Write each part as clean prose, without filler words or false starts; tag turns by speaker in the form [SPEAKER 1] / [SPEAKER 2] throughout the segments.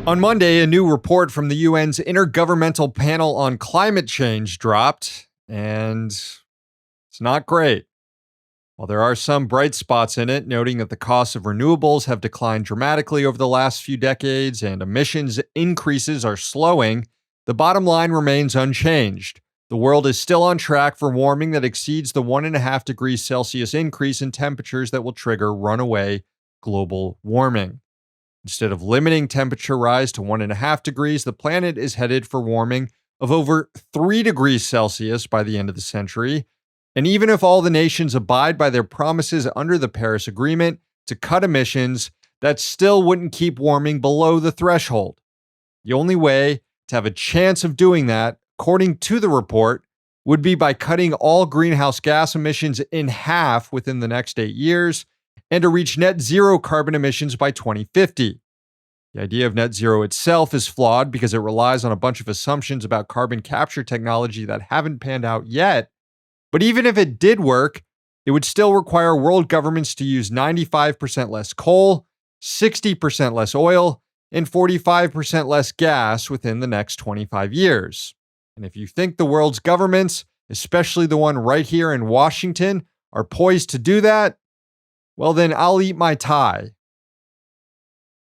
[SPEAKER 1] On Monday, a new report from the UN's Intergovernmental Panel on Climate Change dropped, and it's not great. While there are some bright spots in it, noting that the costs of renewables have declined dramatically over the last few decades and emissions increases are slowing, the bottom line remains unchanged. The world is still on track for warming that exceeds the 1.5 degrees Celsius increase in temperatures that will trigger runaway global warming. Instead of limiting temperature rise to 1.5 degrees, the planet is headed for warming of over 3 degrees Celsius by the end of the century. And even if all the nations abide by their promises under the Paris Agreement to cut emissions, that still wouldn't keep warming below the threshold. The only way to have a chance of doing that, according to the report, would be by cutting all greenhouse gas emissions in half within the next 8 years and to reach net zero carbon emissions by 2050. The idea of net zero itself is flawed because it relies on a bunch of assumptions about carbon capture technology that haven't panned out yet. But even if it did work, it would still require world governments to use 95% less coal, 60% less oil, and 45% less gas within the next 25 years. And if you think the world's governments, especially the one right here in Washington, are poised to do that, well then I'll eat my tie.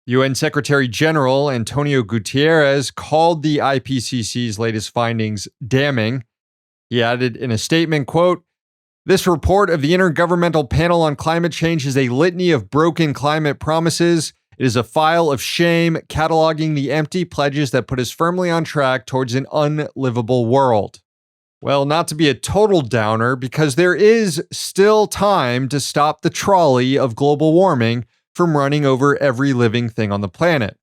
[SPEAKER 1] UN Secretary General Antonio Guterres called the IPCC's latest findings damning. He added in a statement, quote, "This report of the Intergovernmental Panel on Climate Change is a litany of broken climate promises. It is a file of shame cataloging the empty pledges that put us firmly on track towards an unlivable world." Well, not to be a total downer, because there is still time to stop the trolley of global warming from running over every living thing on the planet.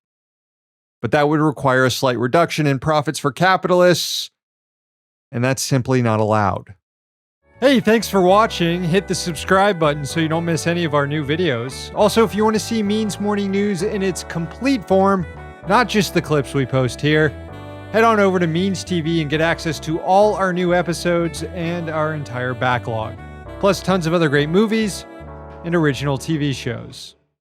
[SPEAKER 1] But that would require a slight reduction in profits for capitalists, and that's simply not allowed. Hey, thanks for watching. Hit the subscribe button so you don't miss any of our new videos. Also, if you want to see Means Morning News in its complete form, not just the clips we post here, head on over to Means TV and get access to all our new episodes and our entire backlog, plus tons of other great movies and original TV shows.